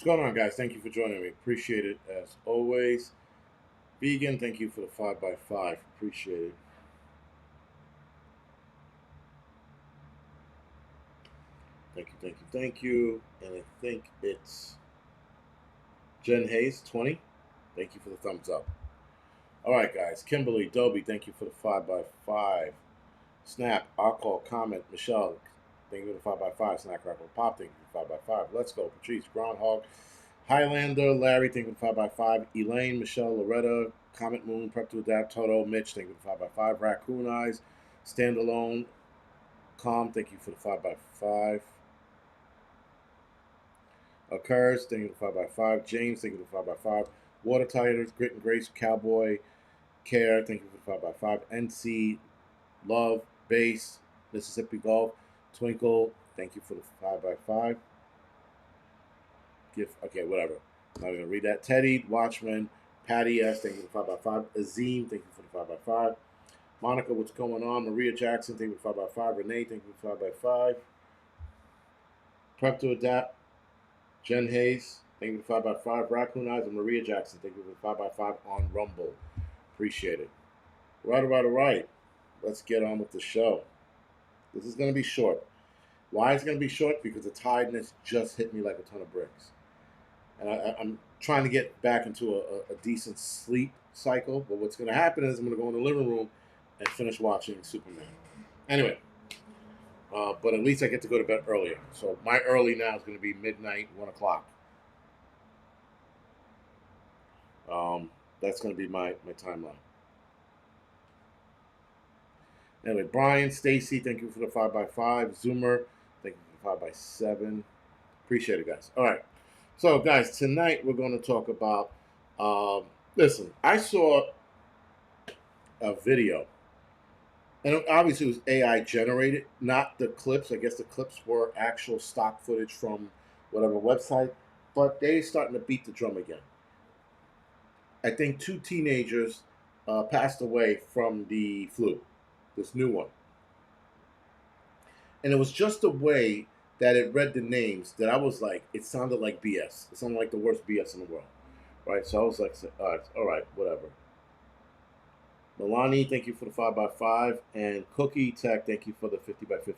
going on, guys? Thank you for joining me. Appreciate it as always. Vegan, thank you for the 5 by 5 Appreciate it. Thank you, thank you, thank you. And I think it's Jen Hayes, 20. Thank you for the thumbs up. All right, guys. Kimberly, Dobie, thank you for the 5 by 5 Snap, I'll call, comment. Michelle, thank you for the 5 by 5 Snack, Crackle, Pop, thank you for the 5 by 5 Let's go. Patrice, Groundhog, Highlander, Larry, thank you for the 5 by 5 Elaine, Michelle, Loretta, Comet Moon, Prep to Adapt, Toto, Mitch, thank you for the 5 by 5 Raccoon Eyes, Standalone, Calm, thank you for the 5 by 5 Occurs, thank you for the 5 by 5 James, thank you for the 5 by 5 Water Tigers, Grit and Grace, Cowboy, Care, thank you for the 5 by 5 NC, Love, Base, Mississippi Golf, Twinkle, thank you for the 5 by 5 Gift, okay, whatever. I'm not going to read that. Teddy, Watchman, Patty S, thank you for the 5 by 5 Azim, thank you for the 5 by 5 Monica, what's going on? Maria Jackson, thank you for the 5 by 5 Renee, thank you for the 5 by 5 Prep to Adapt, Jen Hayes, thank you for the 5 by 5 Raccoon Eyes, and Maria Jackson, thank you for the 5 by 5 on Rumble. Appreciate it. All right. Let's get on with the show. This is going to be short. Why is it going to be short? Because the tiredness just hit me like a ton of bricks. And I'm trying to get back into a decent sleep cycle. But what's going to happen is I'm going to go in the living room and finish watching Superman. Anyway, but at least I get to go to bed earlier. So my early now is going to be midnight, 1 o'clock. That's going to be my timeline. Anyway, Brian, Stacy, thank you for the 5 by 5 Zoomer, thank you for the 5 by 7 Appreciate it, guys. All right. So, guys, tonight we're going to talk about. Listen, I saw a video, and obviously it was AI generated, not the clips. I guess the clips were actual stock footage from whatever website, but they're starting to beat the drum again. I think 2 teenagers passed away from the flu, this new one. And it was just the way that it read the names that I was like, it sounded like BS. It sounded like the worst BS in the world, right? So I was like, all right, whatever. Milani, thank you for the 5 by 5 and Cookie Tech, thank you for the 50 by 50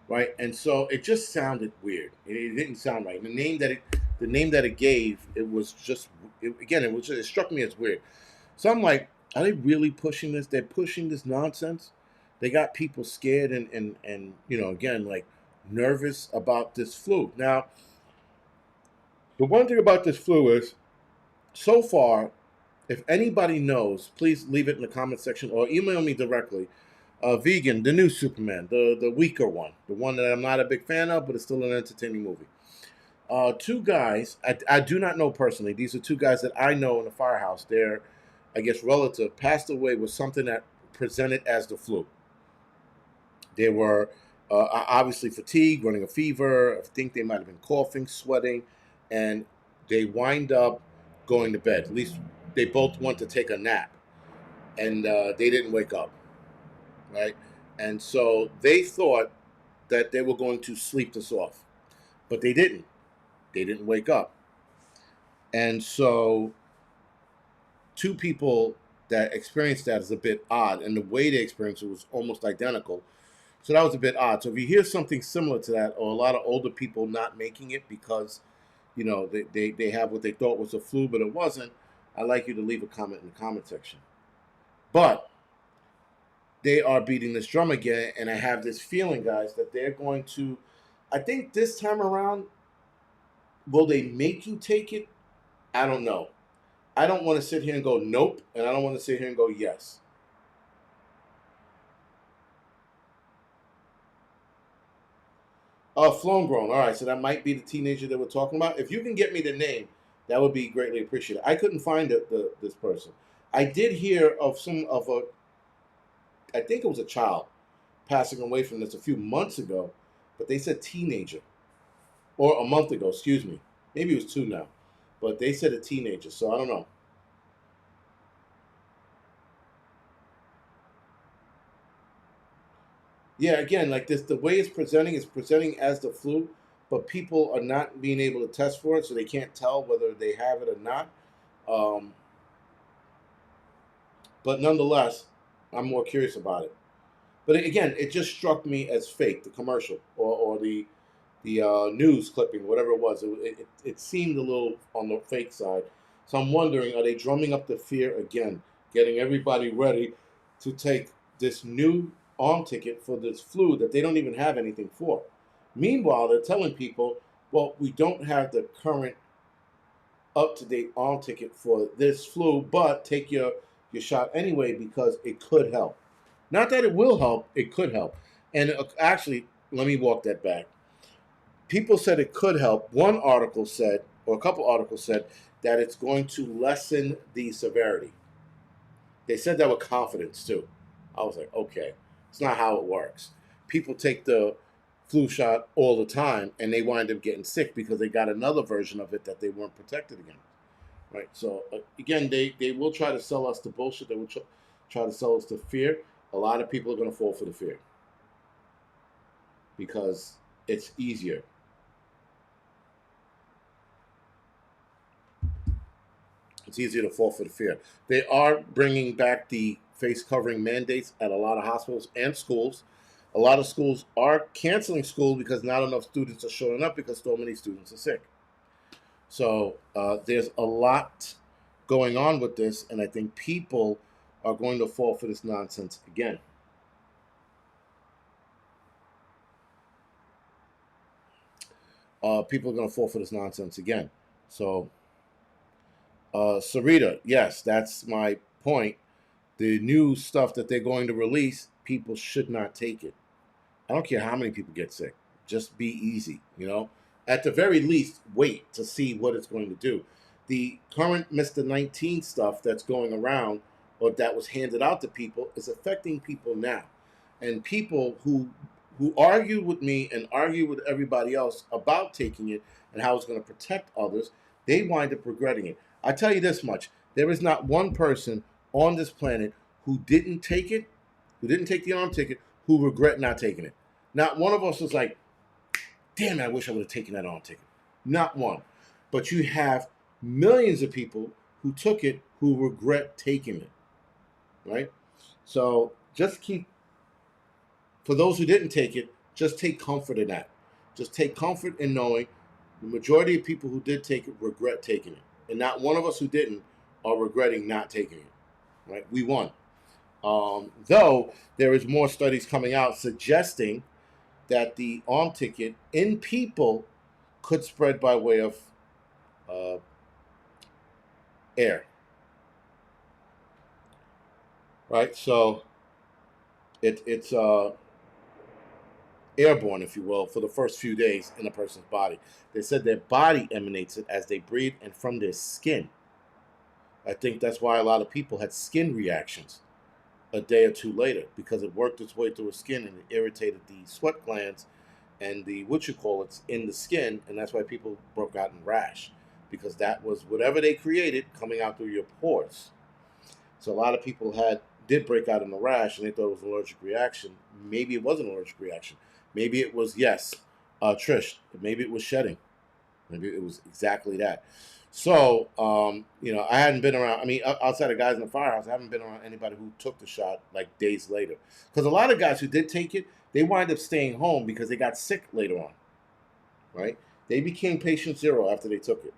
Right, and so it just sounded weird. It didn't sound right. The name that it gave, it was just, it struck me as weird. So I'm like, are they really pushing this? They're pushing this nonsense. They got people scared and again, like nervous about this flu. Now, the one thing about this flu is, so far, if anybody knows, please leave it in the comment section or email me directly. Vegan, the new Superman, the weaker one, the one that I'm not a big fan of, but it's still an entertaining movie. 2 guys, I do not know personally. These are 2 guys that I know in the firehouse. Their, I guess, relative passed away with something that presented as the flu. They were obviously fatigued, running a fever. I think they might have been coughing, sweating, and they wind up going to bed. At least they both went to take a nap, and they didn't wake up, right? And so they thought that they were going to sleep this off, but they didn't. They didn't wake up. And so 2 people that experienced that is a bit odd, and the way they experienced it was almost identical. So that was a bit odd. So if you hear something similar to that, or a lot of older people not making it because, they have what they thought was a flu, but it wasn't, I'd like you to leave a comment in the comment section. But they are beating this drum again, and I have this feeling, guys, that they're going to, I think this time around, will they make you take it? I don't know. I don't want to sit here and go nope, and I don't want to sit here and go yes. Flown grown. All right, so that might be the teenager that we're talking about. If you can get me the name, that would be greatly appreciated. I couldn't find this person. I did hear of I think it was a child passing away from this a few months ago, but they said teenager, or a month ago. Excuse me. Maybe it was 2 now, but they said a teenager. So I don't know. Yeah, again, like this, the way it's presenting is presenting as the flu, but people are not being able to test for it, so they can't tell whether they have it or not. Um, but nonetheless, I'm more curious about it. But again, it just struck me as fake, the commercial or the news clipping, whatever it was. It seemed a little on the fake side. So I'm wondering, are they drumming up the fear again, getting everybody ready to take this new arm ticket for this flu that they don't even have anything for? Meanwhile, they're telling people, well, we don't have the current up to date arm ticket for this flu, but take your shot anyway because it could help. Not that it will help, it could help. And actually, let me walk that back. People said it could help. One article said, or a couple articles said, that it's going to lessen the severity. They said that with confidence too. I was like, okay, it's not how it works. People take the flu shot all the time and they wind up getting sick because they got another version of it that they weren't protected against. Right. So again, they will try to sell us the bullshit. They will try to sell us the fear. A lot of people are going to fall for the fear because it's easier. It's easier to fall for the fear. They are bringing back the face covering mandates at a lot of hospitals and schools. A lot of schools are canceling school because not enough students are showing up because so many students are sick. So there's a lot going on with this, and I think people are going to fall for this nonsense again. People are going to fall for this nonsense again. So, Sarita, yes, that's my point. The new stuff that they're going to release, people should not take it. I don't care how many people get sick. Just be easy, you know? At the very least, wait to see what it's going to do. The current Mr. 19 stuff that's going around or that was handed out to people is affecting people now. And people who argue with me and argue with everybody else about taking it and how it's going to protect others, they wind up regretting it. I tell you this much, there is not one person on this planet who didn't take it, who didn't take the arm ticket, who regret not taking it. Not one of us was like, damn, I wish I would have taken that arm ticket. Not one. But you have millions of people who took it who regret taking it, right? So just keep, for those who didn't take it, just take comfort in that. Just take comfort in knowing the majority of people who did take it regret taking it. And not one of us who didn't are regretting not taking it, right? We won. Though there is more studies coming out suggesting that the arm ticket in people could spread by way of uh, air, right? So it's airborne, if you will, for the first few days in a person's body. They said their body emanates it as they breathe and from their skin. I think that's why a lot of people had skin reactions a day or two later because it worked its way through the skin and it irritated the sweat glands and the what you call it's in the skin, and that's why people broke out in rash because that was whatever they created coming out through your pores. So a lot of people did break out in a rash and they thought it was an allergic reaction. Maybe it wasn't an allergic reaction. Maybe it was Trish. Maybe it was shedding. Maybe it was exactly that. So, I hadn't been around. I mean, outside of guys in the firehouse, I haven't been around anybody who took the shot like days later. Because a lot of guys who did take it, they wind up staying home because they got sick later on. Right? They became patient zero after they took it.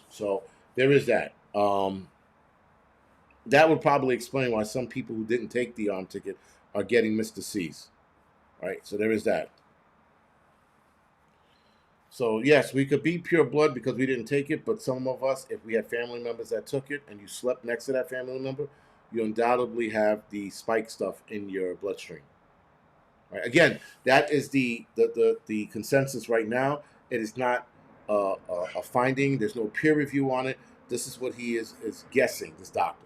So there is that. That would probably explain why some people who didn't take the arm ticket are getting Mr. C's. Right? So there is that. So yes, we could be pure blood because we didn't take it, but some of us, if we had family members that took it and you slept next to that family member, you undoubtedly have the spike stuff in your bloodstream. Right? Again, that is the consensus right now. It is not a finding. There's no peer review on it. This is what he is guessing. This doctor.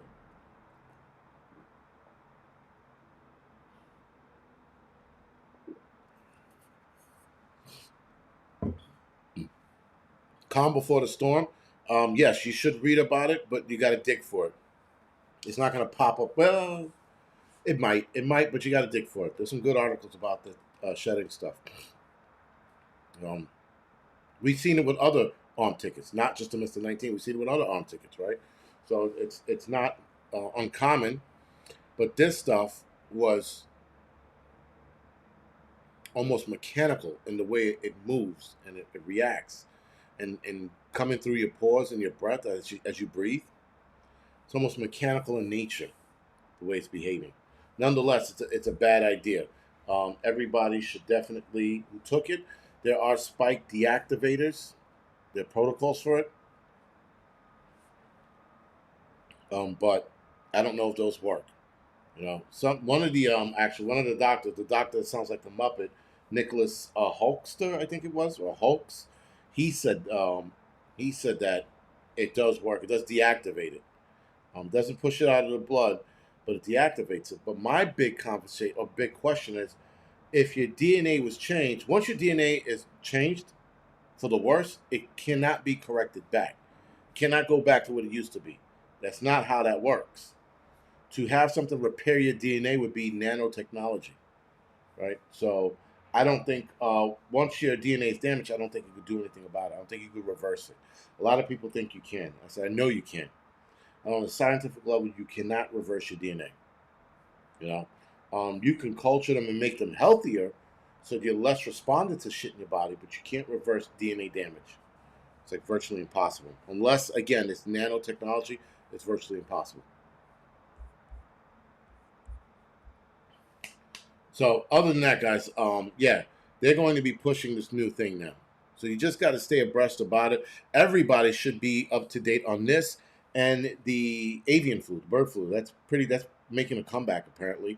Calm before the storm. Yes, you should read about it, but you got to dig for it. It's not going to pop up. Well, It might, but you got to dig for it. There's some good articles about the shedding stuff. Um, we've seen it with other arm tickets, not just the Mr. 19. We've seen it with other arm tickets, right? So it's not uncommon, but this stuff was almost mechanical in the way it moves and it reacts, and coming through your pores and your breath as you breathe. It's almost mechanical in nature, the way it's behaving. Nonetheless, it's a bad idea. Everybody should definitely who took it. There are spike deactivators. There are protocols for it, but I don't know if those work. Some one of the actually one of the doctor that sounds like the Muppet, Nicholas Hulkster, I think it was, or Hulks. He said he said that it does work. It does deactivate it. Doesn't push it out of the blood, but it deactivates it. But my big conversation or big question is, if your DNA was changed, once your DNA is changed for the worse, it cannot be corrected back. It cannot go back to what it used to be. That's not how that works. To have something repair your DNA would be nanotechnology, right? So I don't think once your DNA is damaged, I don't think you could do anything about it. I don't think you could reverse it. A lot of people think you can. I said, I know you can. And on a scientific level, you cannot reverse your DNA. You know, you can culture them and make them healthier, so you're less respondent to shit in your body, but you can't reverse DNA damage. It's like virtually impossible, unless again it's nanotechnology. It's virtually impossible. So other than that, guys, yeah, they're going to be pushing this new thing now. So you just got to stay abreast about it. Everybody should be up to date on this and the avian flu, the bird flu. That's making a comeback apparently.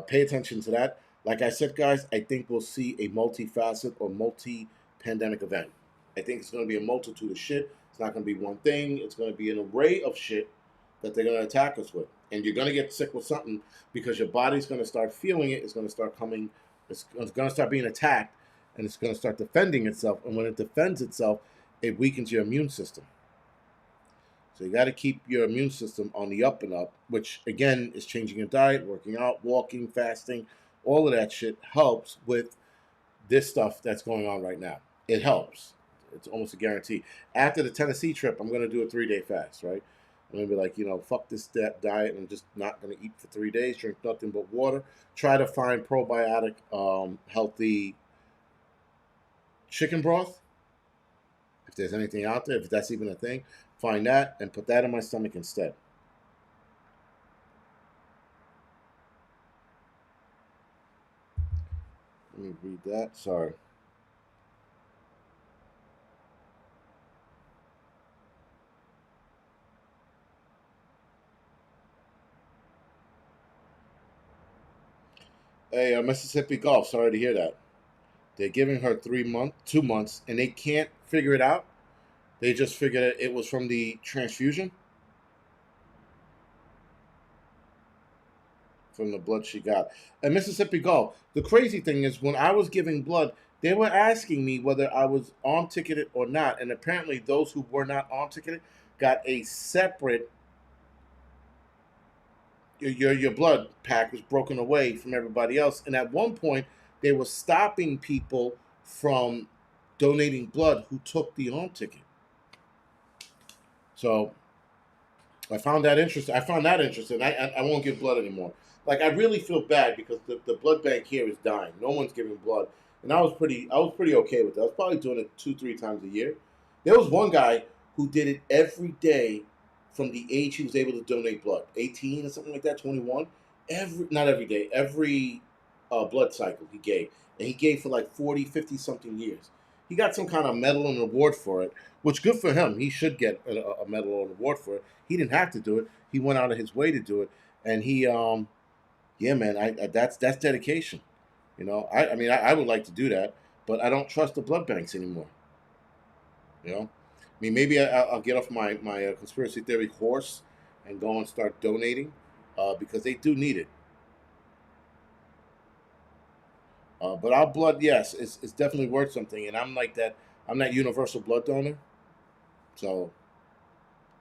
Pay attention to that. Like I said, guys, I think we'll see a multifaceted or multi-pandemic event. I think it's going to be a multitude of shit. It's not going to be one thing. It's going to be an array of shit that they're going to attack us with. And you're going to get sick with something because your body's going to start feeling it. It's going to start coming. It's going to start being attacked, and it's going to start defending itself. And when it defends itself, it weakens your immune system. So you got to keep your immune system on the up and up, which again is changing your diet, working out, walking, fasting. All of that shit helps with this stuff that's going on right now. It helps. It's almost a guarantee. After the Tennessee trip, I'm going to do a 3-day fast, right? I'm going to be like, fuck this diet, and I'm just not going to eat for 3 days, drink nothing but water. Try to find probiotic, healthy chicken broth, if there's anything out there, if that's even a thing. Find that and put that in my stomach instead. Let me read that. Sorry. Hey, Mississippi Gulf. Sorry to hear that. They're giving her 2 months, and they can't figure it out. They just figured it was from the transfusion, from the blood she got. And Mississippi Gulf. The crazy thing is, when I was giving blood, they were asking me whether I was arm ticketed or not, and apparently those who were not arm ticketed got a separate. Your blood pack was broken away from everybody else, and at one point they were stopping people from donating blood who took the arm ticket. So I found that interesting. I won't give blood anymore. Like I really feel bad because the blood bank here is dying. No one's giving blood, and I was pretty okay with that. I was probably doing it 2-3 times a year. There was one guy who did it every day from the age he was able to donate blood, 18 or something like that, 21. Not every day, every blood cycle he gave, and he gave for like 40, 50 something years. He got some kind of medal and award for it, which good for him. He should get a medal or an award for it. He didn't have to do it. He went out of his way to do it, and he, yeah, man, that's dedication. I mean, I would like to do that, but I don't trust the blood banks anymore. I mean, maybe I'll get off my conspiracy theory horse and go and start donating because they do need it. But our blood, yes, it's definitely worth something, and I'm like that. I'm that universal blood donor, so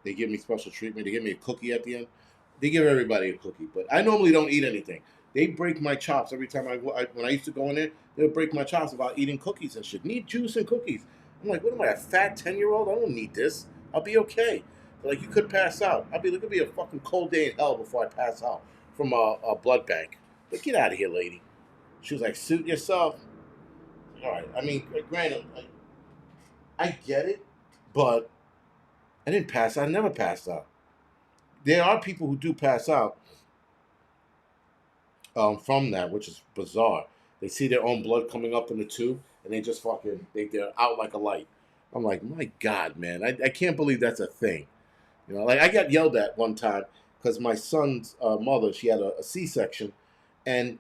they give me special treatment. They give me a cookie at the end. They give everybody a cookie, but I normally don't eat anything. They break my chops every time when I used to go in there. They would break my chops about eating cookies and shit. Need juice and cookies. I'm like, what am I, a fat 10-year-old? I don't need this. I'll be okay. They're like, you could pass out. It could be a fucking cold day in hell before I pass out from a blood bank. But get out of here, lady. She was like, suit yourself. All right. I mean, granted, I get it, but I didn't pass out. I never passed out. There are people who do pass out from that, which is bizarre. They see their own blood coming up in the tube, and they just they're out like a light. I'm like, my God, man, I can't believe that's a thing. You know, like I got yelled at one time because my son's mother, she had a C-section, and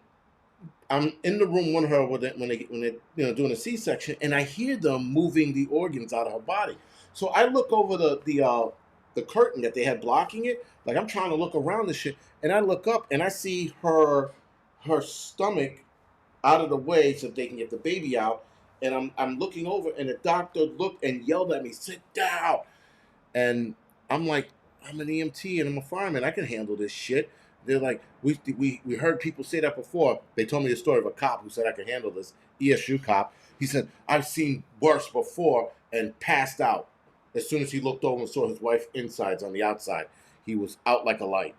I'm in the room with her when they doing a C-section, and I hear them moving the organs out of her body. So I look over the curtain that they had blocking it, like I'm trying to look around the shit, and I look up and I see her stomach out of the way so they can get the baby out, and I'm looking over, and the doctor looked and yelled at me, "Sit down!" And I'm like, I'm an EMT and I'm a fireman. I can handle this shit. They're like, we heard people say that before. They told me the story of a cop who said I could handle this. ESU cop. He said, I've seen worse before and passed out. As soon as he looked over and saw his wife's insides on the outside, he was out like a light.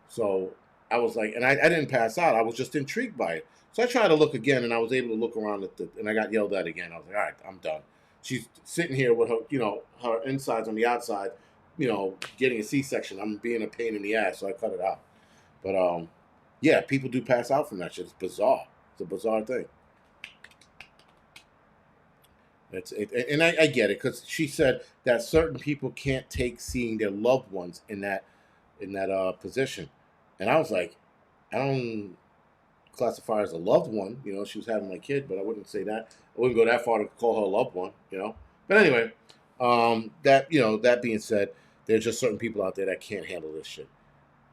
So I was like, and I didn't pass out. I was just intrigued by it. So I tried to look again, and I was able to look around and I got yelled at again. I was like, all right, I'm done. She's sitting here with her, her insides on the outside, getting a C-section. I'm being a pain in the ass, so I cut it out. But yeah, people do pass out from that shit. It's bizarre. It's a bizarre thing. And I get it because she said that certain people can't take seeing their loved ones in that position, and I was like, I don't classify her as a loved one. She was having my kid, but I wouldn't say that. I wouldn't go that far to call her a loved one. But anyway, that being said, there's just certain people out there that can't handle this shit.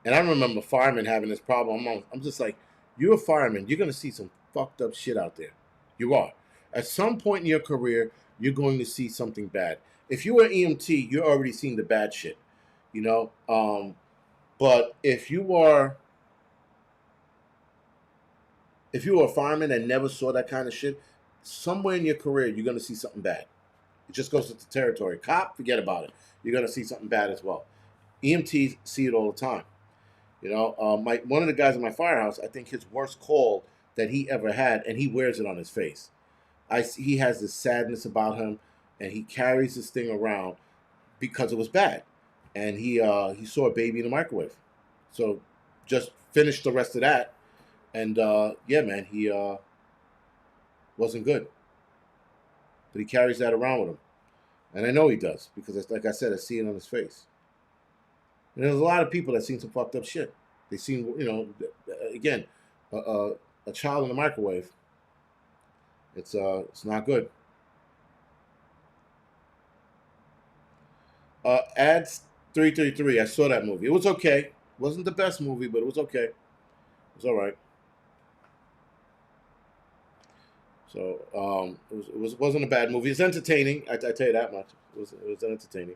And I remember firemen having this problem. I'm just like, you're a fireman. You're going to see some fucked up shit out there. You are. At some point in your career, you're going to see something bad. If you're an EMT, you're already seeing the bad shit. You know? But if you are a fireman and never saw that kind of shit, somewhere in your career, you're going to see something bad. It just goes with the territory. Cop, forget about it. You're going to see something bad as well. EMTs see it all the time. One of the guys in my firehouse, I think his worst call that he ever had, and he wears it on his face. He has this sadness about him, and he carries this thing around because it was bad, and he saw a baby in the microwave, so just finished the rest of that, and yeah, man, he wasn't good, but he carries that around with him, and I know he does because, like I said, I see it on his face. And there's a lot of people that seen some fucked up shit. They seen, again, a child in the microwave. It's not good. Ads 333. I saw that movie. It was okay. It wasn't the best movie, but it was okay. It was all right. So it wasn't a bad movie. It's entertaining. I tell you that much. It was entertaining.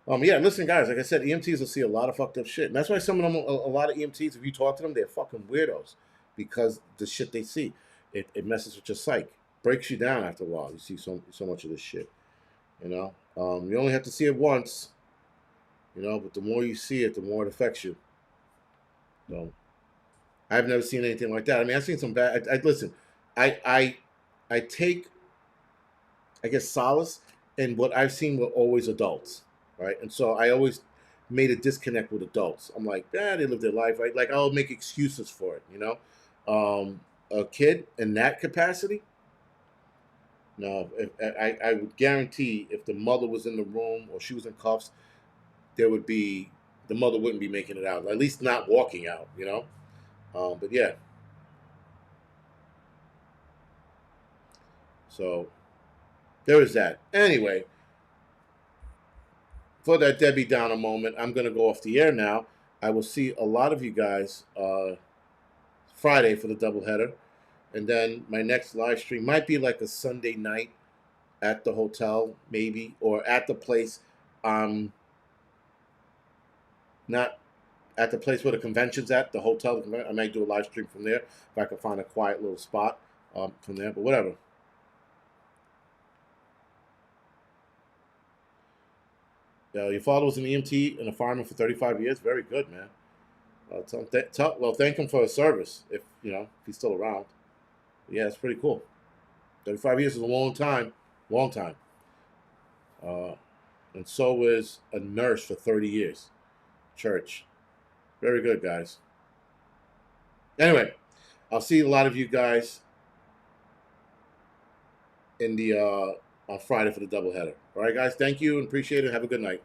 Yeah, listen, guys. Like I said, EMTs will see a lot of fucked up shit, and that's why some of them, a lot of EMTs, if you talk to them, they're fucking weirdos because the shit they see, it messes with your psyche, breaks you down after a while. You see so much of this shit, You only have to see it once, but the more you see it, the more it affects you. So, I've never seen anything like that. I mean, I've seen some bad. Listen, I take, I guess, solace in what I've seen were always adults, right? And so I always made a disconnect with adults. I'm like, they live their life, right? Like I'll make excuses for it, A kid in that capacity, no. I would guarantee if the mother was in the room or she was in cuffs, the mother wouldn't be making it out, at least not walking out. But yeah, so there is that. Anyway, for that Debbie Downer moment, I'm going to go off the air now. I will see a lot of you guys Friday for the doubleheader. And then my next live stream might be like a Sunday night at the hotel, maybe, or at the place I'm not at the place where the convention's at, the hotel. I might do a live stream from there if I can find a quiet little spot from there. But whatever. Your father was an EMT and a fireman for 35 years. Very good, man. Thank him for his service if if he's still around. Yeah, it's pretty cool. 35 years is a long time, long time. Uh, and so is a nurse for 30 years. Church. Very good, guys. Anyway, I'll see a lot of you guys in the on Friday for the doubleheader. All right, guys. Thank you and appreciate it. Have a good night.